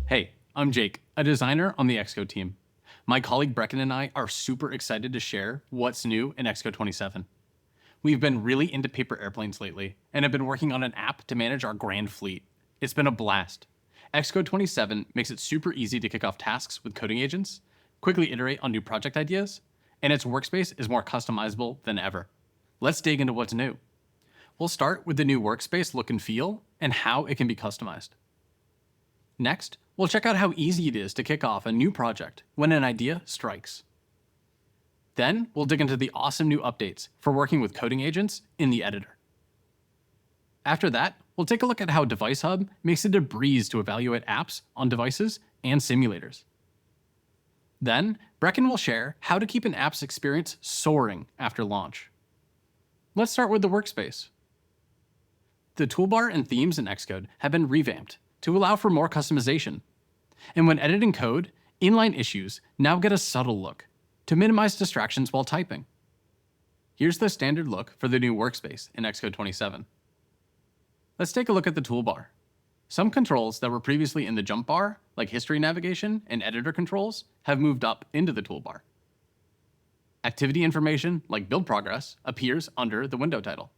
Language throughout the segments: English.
Hey, I'm Jake, a designer on the Xcode team. My colleague Brecken and I are super excited to share what's new in Xcode 27. We've been really into paper airplanes lately, and have been working on an app to manage our grand fleet. It's been a blast. Xcode 27 makes it super easy to kick off tasks with coding agents, quickly iterate on new project ideas, and its workspace is more customizable than ever. Let's dig into what's new. We'll start with the new workspace look and feel, and how it can be customized. Next, we'll check out how easy it is to kick off a new project when an idea strikes. Then, we'll dig into the awesome new updates for working with coding agents in the editor. After that, we'll take a look at how Device Hub makes it a breeze to evaluate apps on devices and simulators. Then, Brecken will share how to keep an app's experience soaring after launch. Let's start with the workspace. The toolbar and themes in Xcode have been revamped to allow for more customization. And when editing code, inline issues now get a subtle look to minimize distractions while typing. Here's the standard look for the new workspace in Xcode 27. Let's take a look at the toolbar. Some controls that were previously in the jump bar, like history navigation and editor controls, have moved up into the toolbar. Activity information, like build progress, appears under the window title.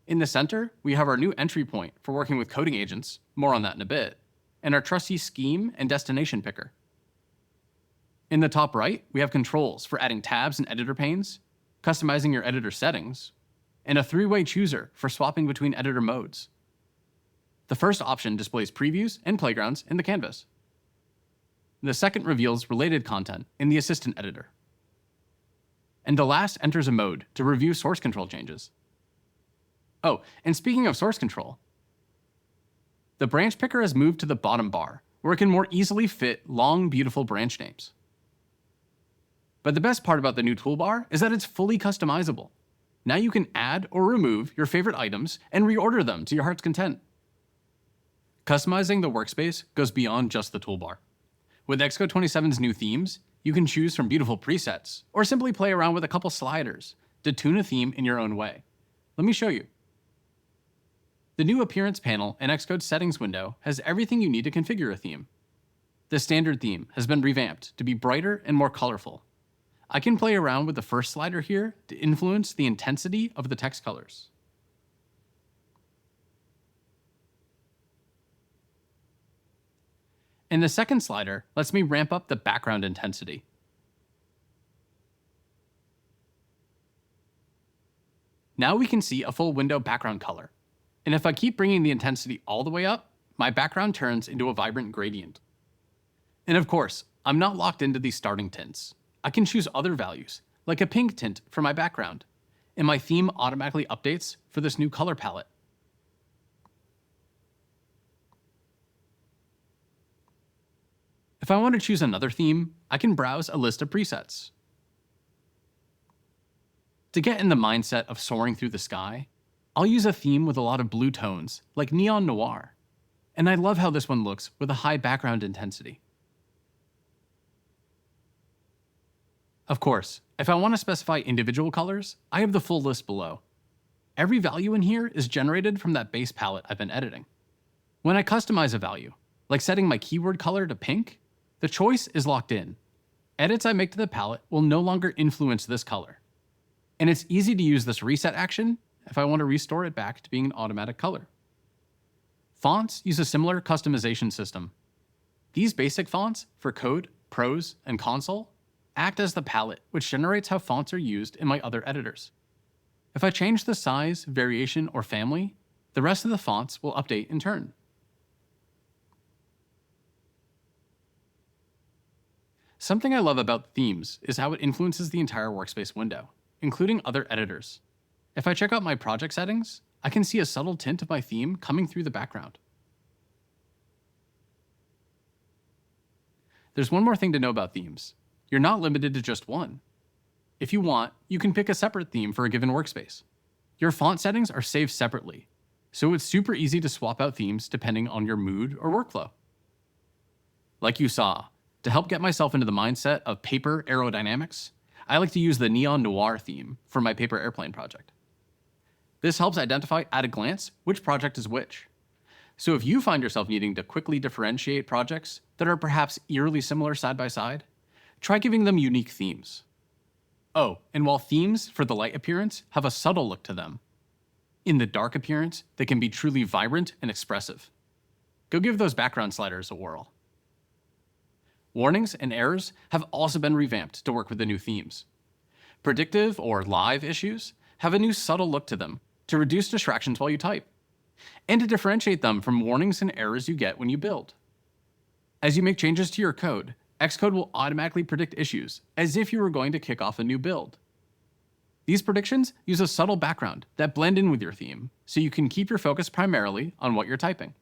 In the center, we have our new entry point for working with coding agents, more on that in a bit, and our trusty scheme and destination picker. In the top right, we have controls for adding tabs and editor panes, customizing your editor settings, and a three-way chooser for swapping between editor modes. The first option displays previews and playgrounds in the canvas. The second reveals related content in the assistant editor. And the last enters a mode to review source control changes. Oh, and speaking of source control, the branch picker has moved to the bottom bar, where it can more easily fit long, beautiful branch names. But the best part about the new toolbar is that it's fully customizable. Now you can add or remove your favorite items and reorder them to your heart's content. Customizing the workspace goes beyond just the toolbar. With Xcode 27's new themes, you can choose from beautiful presets, or simply play around with a couple sliders to tune a theme in your own way. Let me show you. The new Appearance panel in Xcode Settings window has everything you need to configure a theme. The standard theme has been revamped to be brighter and more colorful. I can play around with the first slider here to influence the intensity of the text colors. And the second slider lets me ramp up the background intensity. Now we can see a full window background color. And if I keep bringing the intensity all the way up, my background turns into a vibrant gradient. And of course, I'm not locked into these starting tints. I can choose other values, like a pink tint for my background, and my theme automatically updates for this new color palette. If I want to choose another theme, I can browse a list of presets. To get in the mindset of soaring through the sky, I'll use a theme with a lot of blue tones, like Neon Noir, and I love how this one looks with a high background intensity. Of course, if I want to specify individual colors, I have the full list below. Every value in here is generated from that base palette I've been editing. When I customize a value, like setting my keyword color to pink, the choice is locked in. Edits I make to the palette will no longer influence this color. And it's easy to use this reset action if I want to restore it back to being an automatic color. Fonts use a similar customization system. These basic fonts for Code, Prose, and Console act as the palette which generates how fonts are used in my other editors. If I change the size, variation, or family, the rest of the fonts will update in turn. Something I love about themes is how it influences the entire workspace window, including other editors. If I check out my project settings, I can see a subtle tint of my theme coming through the background. There's one more thing to know about themes. You're not limited to just one. If you want, you can pick a separate theme for a given workspace. Your font settings are saved separately, so it's super easy to swap out themes depending on your mood or workflow. Like you saw, to help get myself into the mindset of paper aerodynamics, I like to use the Neon Noir theme for my paper airplane project. This helps identify at a glance which project is which. So if you find yourself needing to quickly differentiate projects that are perhaps eerily similar side by side, try giving them unique themes. Oh, and while themes for the light appearance have a subtle look to them, in the dark appearance, they can be truly vibrant and expressive. Go give those background sliders a whirl. Warnings and errors have also been revamped to work with the new themes. Predictive or live issues have a new subtle look to them to reduce distractions while you type, and to differentiate them from warnings and errors you get when you build. As you make changes to your code, Xcode will automatically predict issues as if you were going to kick off a new build. These predictions use a subtle background that blend in with your theme, so you can keep your focus primarily on what you're typing.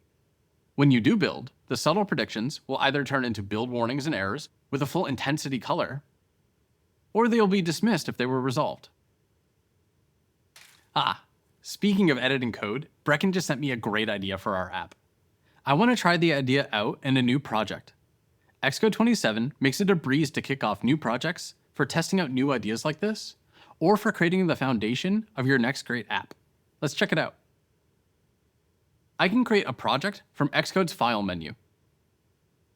When you do build, the subtle predictions will either turn into build warnings and errors with a full intensity color, or they'll be dismissed if they were resolved. Speaking of editing code, Brecken just sent me a great idea for our app. I want to try the idea out in a new project. Xcode 27 makes it a breeze to kick off new projects for testing out new ideas like this, or for creating the foundation of your next great app. Let's check it out. I can create a project from Xcode's File menu.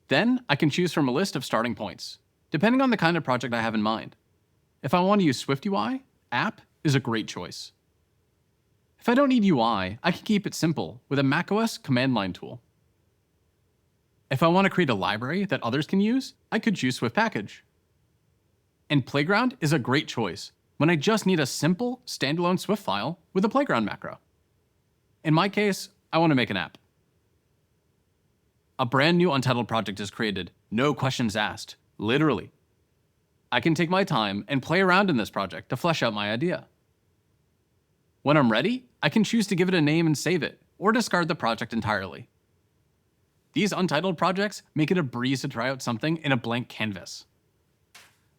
Then I can choose from a list of starting points, depending on the kind of project I have in mind. If I want to use SwiftUI, App is a great choice. If I don't need UI, I can keep it simple with a macOS command line tool. If I want to create a library that others can use, I could choose Swift Package. And Playground is a great choice when I just need a simple, standalone Swift file with a Playground macro. In my case, I want to make an app. A brand new untitled project is created, no questions asked, literally. I can take my time and play around in this project to flesh out my idea. When I'm ready, I can choose to give it a name and save it, or discard the project entirely. These untitled projects make it a breeze to try out something in a blank canvas.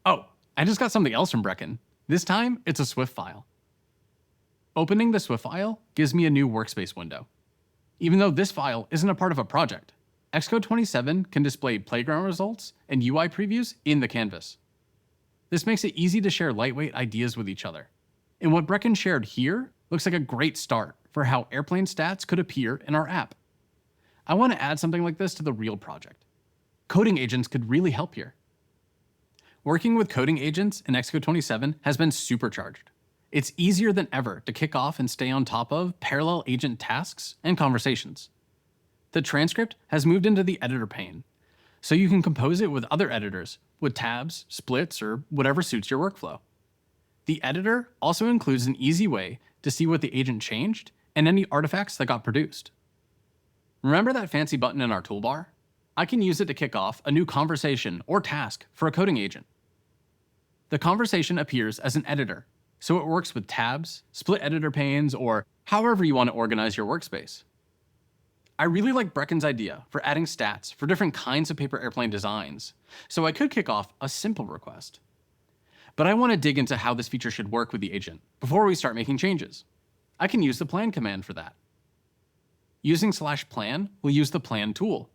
Oh, I just got something else from Brecken. This time, it's a Swift file. Opening the Swift file gives me a new workspace window. Even though this file isn't a part of a project, Xcode 27 can display Playground results and UI previews in the canvas. This makes it easy to share lightweight ideas with each other. And what Brecken shared here looks like a great start for how airplane stats could appear in our app. I want to add something like this to the real project. Coding agents could really help here. Working with coding agents in Xcode 27 has been supercharged. It's easier than ever to kick off and stay on top of parallel agent tasks and conversations. The transcript has moved into the editor pane, so you can compose it with other editors with tabs, splits, or whatever suits your workflow. The editor also includes an easy way to see what the agent changed and any artifacts that got produced. Remember that fancy button in our toolbar? I can use it to kick off a new conversation or task for a coding agent. The conversation appears as an editor, so it works with tabs, split editor panes, or however you want to organize your workspace. I really like Brecken's idea for adding stats for different kinds of paper airplane designs, so I could kick off a simple request. But I want to dig into how this feature should work with the agent before we start making changes. I can use the plan command for that. Using /plan will use the plan tool.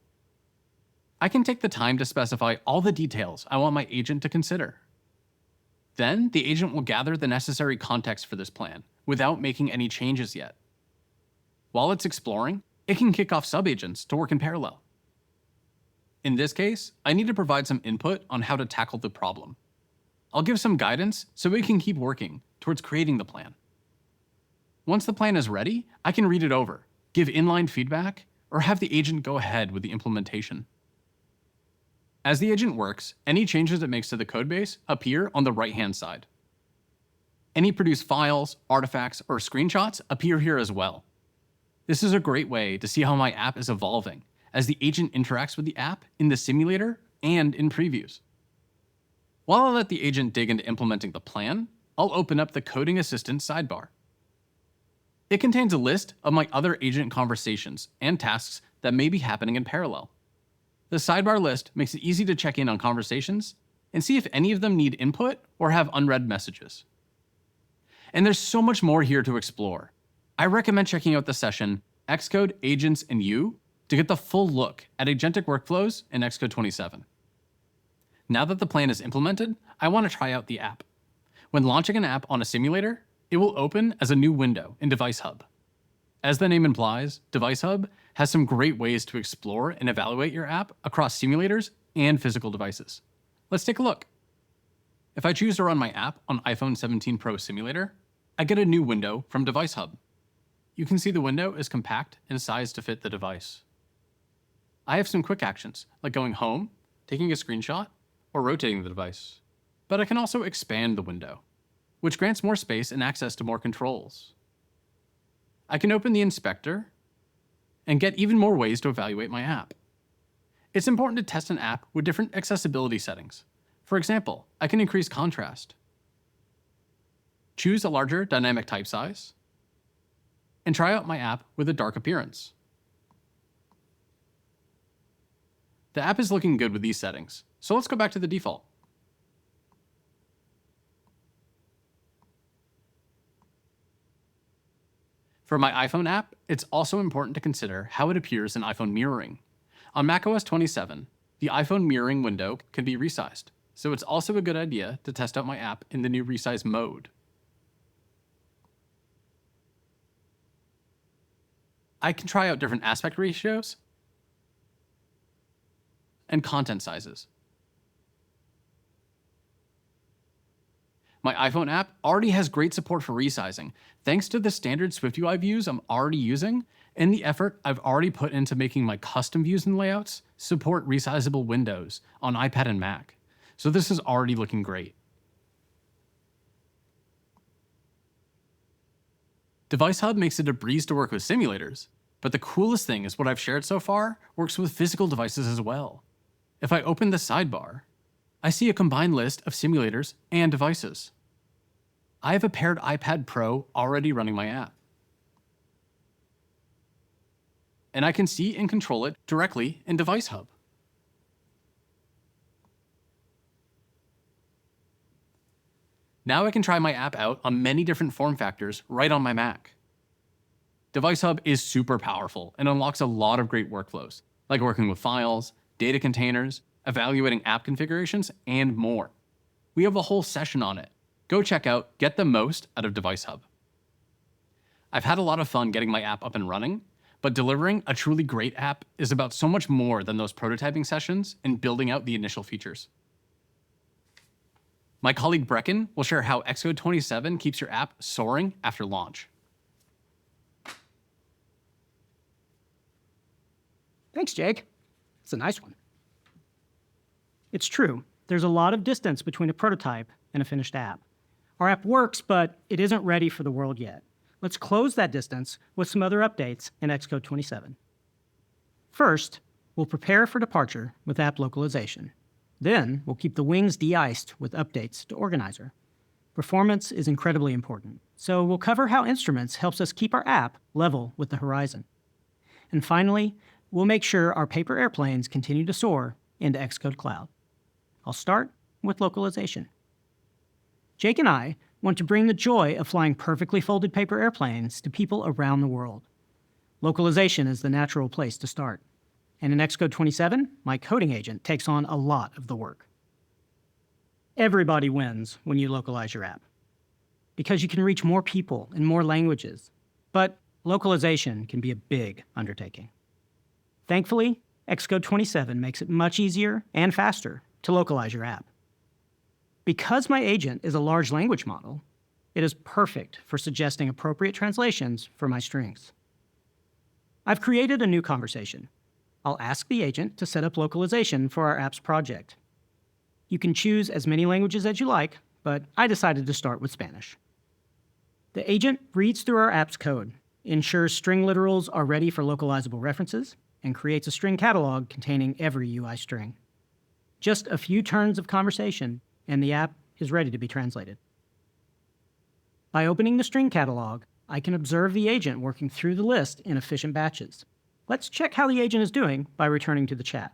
I can take the time to specify all the details I want my agent to consider. Then the agent will gather the necessary context for this plan without making any changes yet. While it's exploring, it can kick off subagents to work in parallel. In this case, I need to provide some input on how to tackle the problem. I'll give some guidance so we can keep working towards creating the plan. Once the plan is ready, I can read it over, give inline feedback, or have the agent go ahead with the implementation. As the agent works, any changes it makes to the codebase appear on the right-hand side. Any produced files, artifacts, or screenshots appear here as well. This is a great way to see how my app is evolving as the agent interacts with the app in the simulator and in previews. While I let the agent dig into implementing the plan, I'll open up the Coding Assistant sidebar. It contains a list of my other agent conversations and tasks that may be happening in parallel. The sidebar list makes it easy to check in on conversations and see if any of them need input or have unread messages. And there's so much more here to explore. I recommend checking out the session Xcode, Agents, and You to get the full look at agentic workflows in Xcode 27. Now that the plan is implemented, I want to try out the app. When launching an app on a simulator, it will open as a new window in Device Hub. As the name implies, Device Hub has some great ways to explore and evaluate your app across simulators and physical devices. Let's take a look. If I choose to run my app on iPhone 17 Pro Simulator, I get a new window from Device Hub. You can see the window is compact and sized to fit the device. I have some quick actions, like going home, taking a screenshot, or rotating the device. But I can also expand the window, which grants more space and access to more controls. I can open the inspector and get even more ways to evaluate my app. It's important to test an app with different accessibility settings. For example, I can increase contrast, choose a larger dynamic type size, and try out my app with a dark appearance. The app is looking good with these settings, so let's go back to the default. For my iPhone app, it's also important to consider how it appears in iPhone mirroring. On macOS 27, the iPhone mirroring window can be resized, so it's also a good idea to test out my app in the new resize mode. I can try out different aspect ratios and content sizes. My iPhone app already has great support for resizing, thanks to the standard SwiftUI views I'm already using and the effort I've already put into making my custom views and layouts support resizable windows on iPad and Mac. So this is already looking great. Device Hub makes it a breeze to work with simulators, but the coolest thing is what I've shared so far works with physical devices as well. If I open the sidebar, I see a combined list of simulators and devices. I have a paired iPad Pro already running my app. And I can see and control it directly in Device Hub. Now I can try my app out on many different form factors right on my Mac. Device Hub is super powerful and unlocks a lot of great workflows, like working with files, data containers, evaluating app configurations, and more. We have a whole session on it. Go check out Get the Most out of Device Hub. I've had a lot of fun getting my app up and running, but delivering a truly great app is about so much more than those prototyping sessions and building out the initial features. My colleague Brecken will share how Xcode 27 keeps your app soaring after launch. Thanks, Jake. It's a nice one. It's true, there's a lot of distance between a prototype and a finished app. Our app works, but it isn't ready for the world yet. Let's close that distance with some other updates in Xcode 27. First, we'll prepare for departure with app localization. Then, we'll keep the wings de-iced with updates to Organizer. Performance is incredibly important, so we'll cover how instruments helps us keep our app level with the horizon. And finally, we'll make sure our paper airplanes continue to soar into Xcode Cloud. I'll start with localization. Jake and I want to bring the joy of flying perfectly folded paper airplanes to people around the world. Localization is the natural place to start. And in Xcode 27, my coding agent takes on a lot of the work. Everybody wins when you localize your app, because you can reach more people in more languages. But localization can be a big undertaking. Thankfully, Xcode 27 makes it much easier and faster to localize your app. Because my agent is a large language model, it is perfect for suggesting appropriate translations for my strings. I've created a new conversation. I'll ask the agent to set up localization for our app's project. You can choose as many languages as you like, but I decided to start with Spanish. The agent reads through our app's code, ensures string literals are ready for localizable references, and creates a string catalog containing every UI string. Just a few turns of conversation, and the app is ready to be translated. By opening the string catalog, I can observe the agent working through the list in efficient batches. Let's check how the agent is doing by returning to the chat.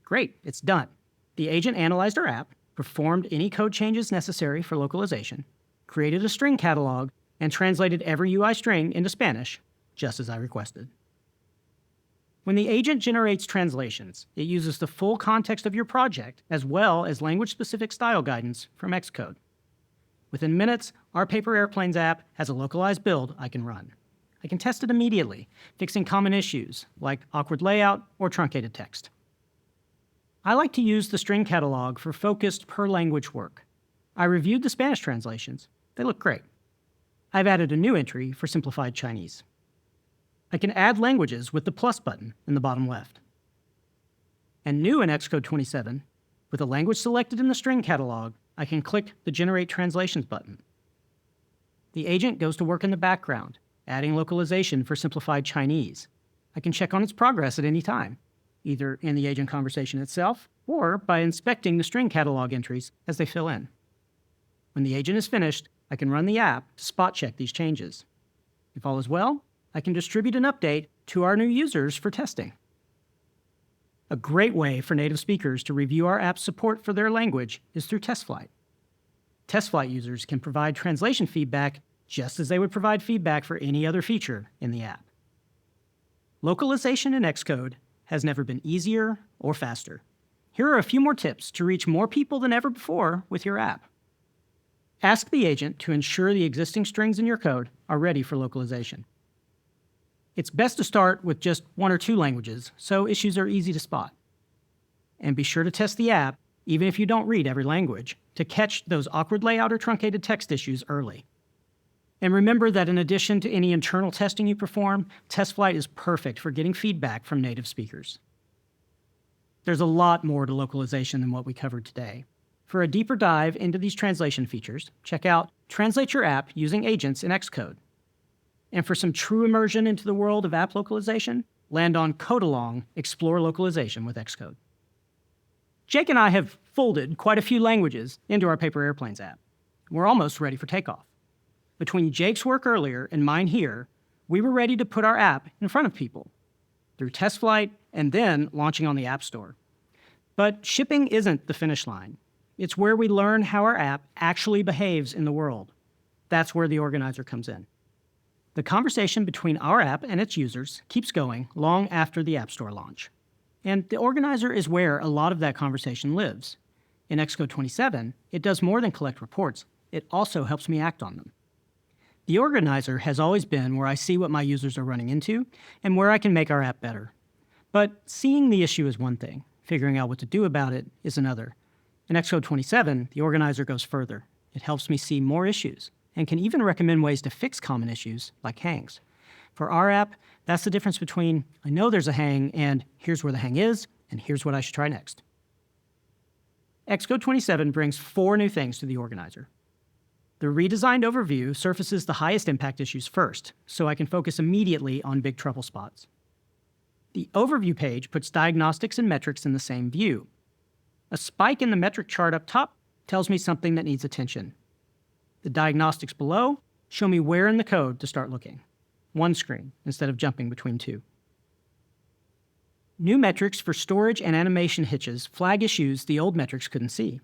Great, it's done. The agent analyzed our app, performed any code changes necessary for localization, created a string catalog, and translated every UI string into Spanish, just as I requested. When the agent generates translations, it uses the full context of your project as well as language-specific style guidance from Xcode. Within minutes, our Paper Airplanes app has a localized build I can run. I can test it immediately, fixing common issues like awkward layout or truncated text. I like to use the string catalog for focused per-language work. I reviewed the Spanish translations. They look great. I've added a new entry for simplified Chinese. I can add languages with the plus button in the bottom left. And new in Xcode 27, with a language selected in the string catalog, I can click the Generate Translations button. The agent goes to work in the background, adding localization for simplified Chinese. I can check on its progress at any time, either in the agent conversation itself or by inspecting the string catalog entries as they fill in. When the agent is finished, I can run the app to spot check these changes. If all is well, I can distribute an update to our new users for testing. A great way for native speakers to review our app's support for their language is through TestFlight. TestFlight users can provide translation feedback just as they would provide feedback for any other feature in the app. Localization in Xcode has never been easier or faster. Here are a few more tips to reach more people than ever before with your app. Ask the agent to ensure the existing strings in your code are ready for localization. It's best to start with just 1 or 2 languages, so issues are easy to spot. And be sure to test the app, even if you don't read every language, to catch those awkward layout or truncated text issues early. And remember that in addition to any internal testing you perform, TestFlight is perfect for getting feedback from native speakers. There's a lot more to localization than what we covered today. For a deeper dive into these translation features, check out Translate Your App Using Agents in Xcode. And for some true immersion into the world of app localization, land on Code Along, Explore Localization with Xcode. Jake and I have folded quite a few languages into our Paper Airplanes app. We're almost ready for takeoff. Between Jake's work earlier and mine here, we were ready to put our app in front of people through TestFlight and then launching on the App Store. But shipping isn't the finish line. It's where we learn how our app actually behaves in the world. That's where the organizer comes in. The conversation between our app and its users keeps going long after the App Store launch. And the organizer is where a lot of that conversation lives. In Xcode 27, it does more than collect reports. It also helps me act on them. The organizer has always been where I see what my users are running into and where I can make our app better. But seeing the issue is one thing. Figuring out what to do about it is another. In Xcode 27, the organizer goes further. It helps me see more issues and can even recommend ways to fix common issues like hangs. For our app, that's the difference between I know there's a hang and here's where the hang is and here's what I should try next. Xcode 27 brings 4 new things to the organizer. The redesigned overview surfaces the highest impact issues first, so I can focus immediately on big trouble spots. The overview page puts diagnostics and metrics in the same view. A spike in the metric chart up top tells me something that needs attention. The diagnostics below show me where in the code to start looking. One screen instead of jumping between 2. New metrics for storage and animation hitches flag issues the old metrics couldn't see.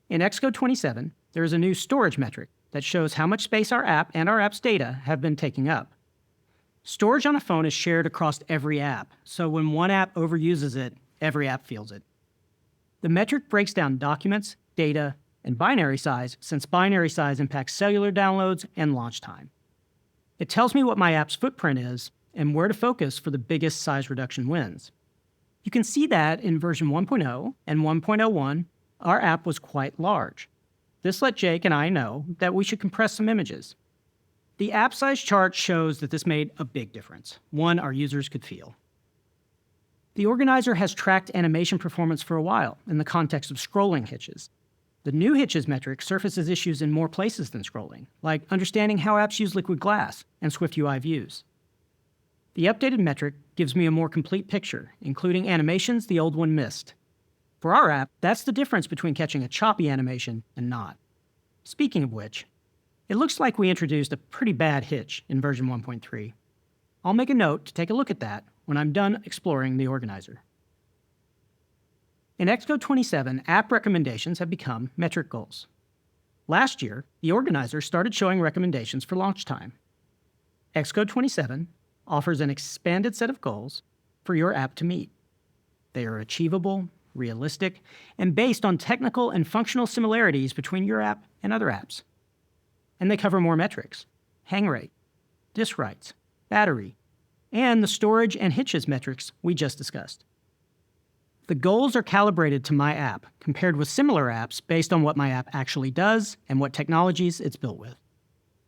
In Xcode 27, there is a new storage metric that shows how much space our app and our app's data have been taking up. Storage on a phone is shared across every app, so when one app overuses it, every app feels it. The metric breaks down documents, data, and binary size, since binary size impacts cellular downloads and launch time. It tells me what my app's footprint is and where to focus for the biggest size reduction wins. You can see that in version 1.0 and 1.01, our app was quite large. This let Jake and I know that we should compress some images. The app size chart shows that this made a big difference, one our users could feel. The organizer has tracked animation performance for a while in the context of scrolling hitches. The new hitches metric surfaces issues in more places than scrolling, like understanding how apps use liquid glass and Swift UI views. The updated metric gives me a more complete picture, including animations the old one missed. For our app, that's the difference between catching a choppy animation and not. Speaking of which, it looks like we introduced a pretty bad hitch in version 1.3. I'll make a note to take a look at that when I'm done exploring the organizer. In Xcode 27, app recommendations have become metric goals. Last year, the organizer started showing recommendations for launch time. Xcode 27 offers an expanded set of goals for your app to meet. They are achievable, realistic, and based on technical and functional similarities between your app and other apps. And they cover more metrics: hang rate, disk writes, battery, and the storage and hitches metrics we just discussed. The goals are calibrated to my app, compared with similar apps based on what my app actually does and what technologies it's built with.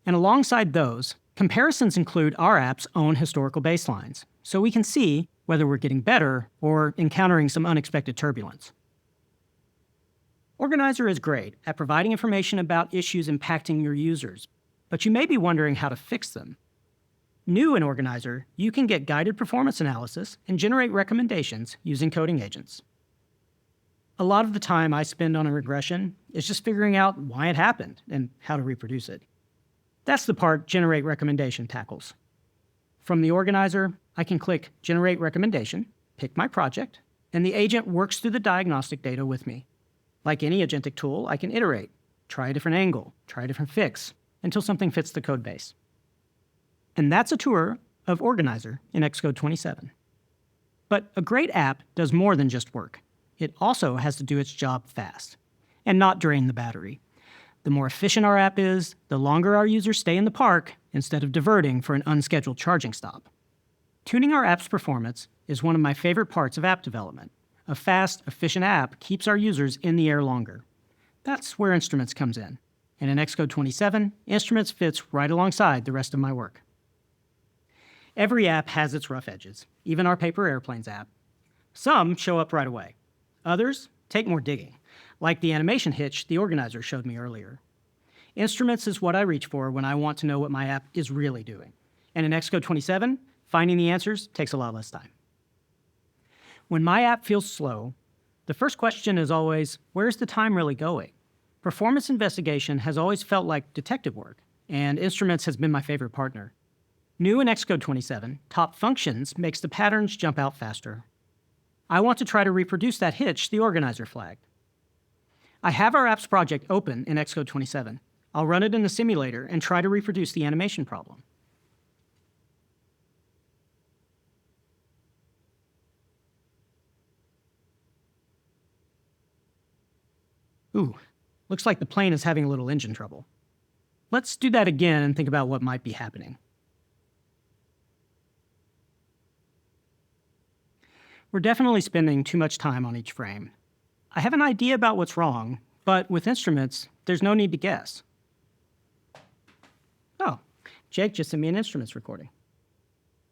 And alongside those, comparisons include our app's own historical baselines, so we can see whether we're getting better or encountering some unexpected turbulence. Organizer is great at providing information about issues impacting your users, but you may be wondering how to fix them. New in Organizer, you can get guided performance analysis and generate recommendations using coding agents. A lot of the time I spend on a regression is just figuring out why it happened and how to reproduce it. That's the part Generate Recommendation tackles. From the Organizer, I can click Generate Recommendation, pick my project, and the agent works through the diagnostic data with me. Like any agentic tool, I can iterate, try a different angle, try a different fix, until something fits the code base. And that's a tour of Organizer in Xcode 27. But a great app does more than just work. It also has to do its job fast, and not drain the battery. The more efficient our app is, the longer our users stay in the park instead of diverting for an unscheduled charging stop. Tuning our app's performance is one of my favorite parts of app development. A fast, efficient app keeps our users in the air longer. That's where Instruments comes in. And in Xcode 27, Instruments fits right alongside the rest of my work. Every app has its rough edges, even our Paper Airplanes app. Some show up right away. Others take more digging, like the animation hitch the Organizer showed me earlier. Instruments is what I reach for when I want to know what my app is really doing. And in Xcode 27, finding the answers takes a lot less time. When my app feels slow, the first question is always, where's the time really going? Performance investigation has always felt like detective work, and Instruments has been my favorite partner. New in Xcode 27, top functions makes the patterns jump out faster. I want to try to reproduce that hitch the Organizer flagged. I have our apps project open in Xcode 27. I'll run it in the simulator and try to reproduce the animation problem. Ooh, looks like the plane is having a little engine trouble. Let's do that again and think about what might be happening. We're definitely spending too much time on each frame. I have an idea about what's wrong, but with Instruments, there's no need to guess. Oh, Jake just sent me an Instruments recording.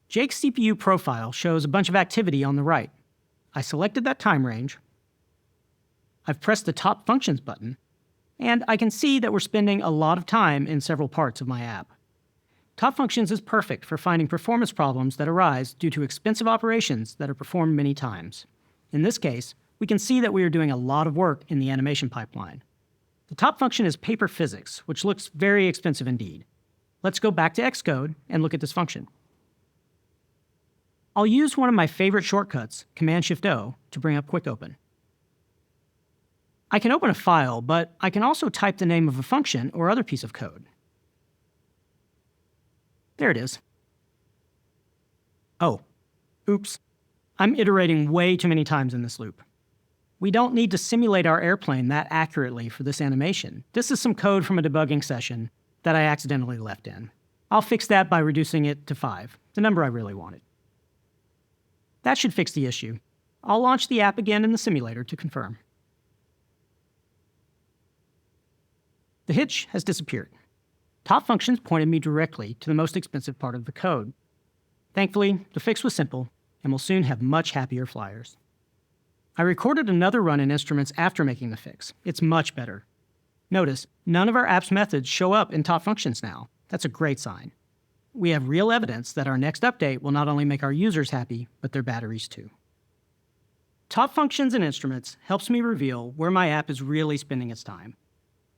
Jake's CPU profile shows a bunch of activity on the right. I selected that time range. I've pressed the top functions button, and I can see that we're spending a lot of time in several parts of my app. Top functions is perfect for finding performance problems that arise due to expensive operations that are performed many times. In this case, we can see that we are doing a lot of work in the animation pipeline. The top function is paper physics, which looks very expensive indeed. Let's go back to Xcode and look at this function. I'll use one of my favorite shortcuts, Command-Shift-O, to bring up Quick Open. I can open a file, but I can also type the name of a function or other piece of code. There it is. Oh, oops. I'm iterating way too many times in this loop. We don't need to simulate our airplane that accurately for this animation. This is some code from a debugging session that I accidentally left in. I'll fix that by reducing it to 5, the number I really wanted. That should fix the issue. I'll launch the app again in the simulator to confirm. The hitch has disappeared. Top functions pointed me directly to the most expensive part of the code. Thankfully, the fix was simple, and we'll soon have much happier flyers. I recorded another run in Instruments after making the fix. It's much better. Notice, none of our app's methods show up in top functions now. That's a great sign. We have real evidence that our next update will not only make our users happy, but their batteries too. Top functions in Instruments helps me reveal where my app is really spending its time.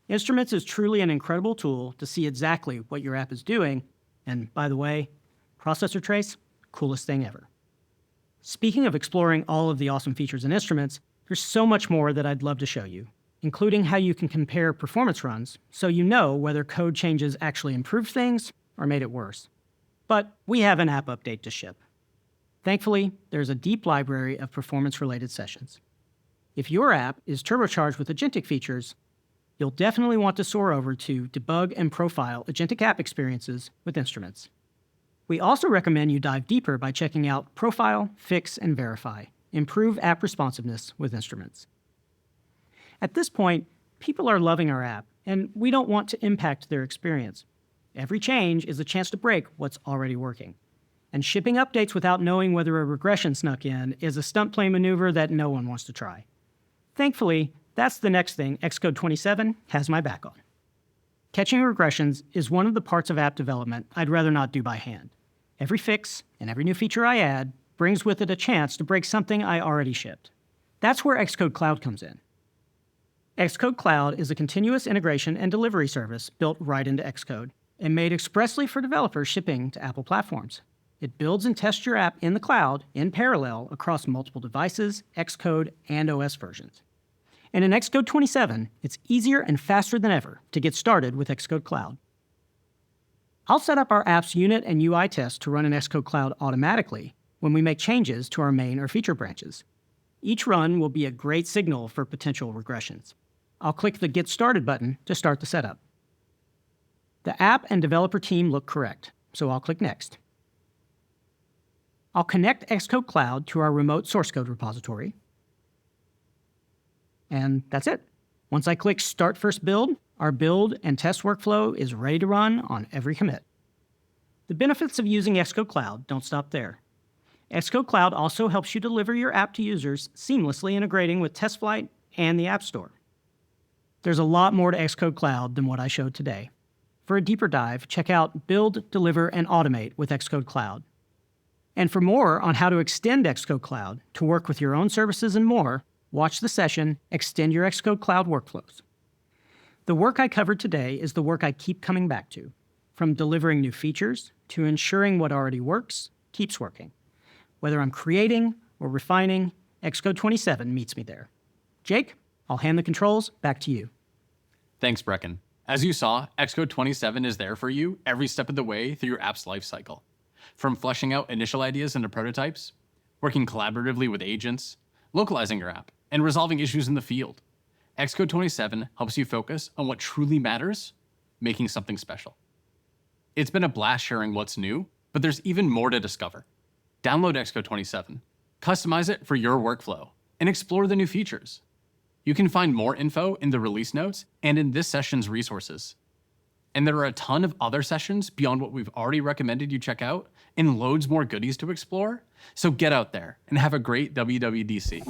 Instruments is truly an incredible tool to see exactly what your app is doing, and by the way, processor trace, coolest thing ever. Speaking of exploring all of the awesome features in Instruments, there's so much more that I'd love to show you, including how you can compare performance runs so you know whether code changes actually improved things or made it worse. But we have an app update to ship. Thankfully, there's a deep library of performance-related sessions. If your app is turbocharged with agentic features, you'll definitely want to soar over to debug and profile agentic app experiences with instruments. We also recommend you dive deeper by checking out Profile, Fix, and Verify. Improve app responsiveness with instruments. At this point, people are loving our app, and we don't want to impact their experience. Every change is a chance to break what's already working. And shipping updates without knowing whether a regression snuck in is a stunt play maneuver that no one wants to try. Thankfully, that's the next thing Xcode 27 has my back on. Catching regressions is one of the parts of app development I'd rather not do by hand. Every fix and every new feature I add brings with it a chance to break something I already shipped. That's where Xcode Cloud comes in. Xcode Cloud is a continuous integration and delivery service built right into Xcode and made expressly for developers shipping to Apple platforms. It builds and tests your app in the cloud in parallel across multiple devices, Xcode, and OS versions. And in Xcode 27, it's easier and faster than ever to get started with Xcode Cloud. I'll set up our app's unit and UI tests to run in Xcode Cloud automatically when we make changes to our main or feature branches. Each run will be a great signal for potential regressions. I'll click the Get Started button to start the setup. The app and developer team look correct, so I'll click Next. I'll connect Xcode Cloud to our remote source code repository. And that's it. Once I click Start First Build, our build and test workflow is ready to run on every commit. The benefits of using Xcode Cloud don't stop there. Xcode Cloud also helps you deliver your app to users, seamlessly integrating with TestFlight and the App Store. There's a lot more to Xcode Cloud than what I showed today. For a deeper dive, check out Build, Deliver, and Automate with Xcode Cloud. And for more on how to extend Xcode Cloud to work with your own services and more, watch the session, Extend Your Xcode Cloud Workflows. The work I covered today is the work I keep coming back to, from delivering new features to ensuring what already works keeps working. Whether I'm creating or refining, Xcode 27 meets me there. Jake, I'll hand the controls back to you. Thanks, Brecken. As you saw, Xcode 27 is there for you every step of the way through your app's lifecycle. From fleshing out initial ideas into prototypes, working collaboratively with agents, localizing your app, and resolving issues in the field. Xcode 27 helps you focus on what truly matters, making something special. It's been a blast sharing what's new, but there's even more to discover. Download Xcode 27, customize it for your workflow, and explore the new features. You can find more info in the release notes and in this session's resources. And there are a ton of other sessions beyond what we've already recommended you check out, and loads more goodies to explore. So get out there and have a great WWDC.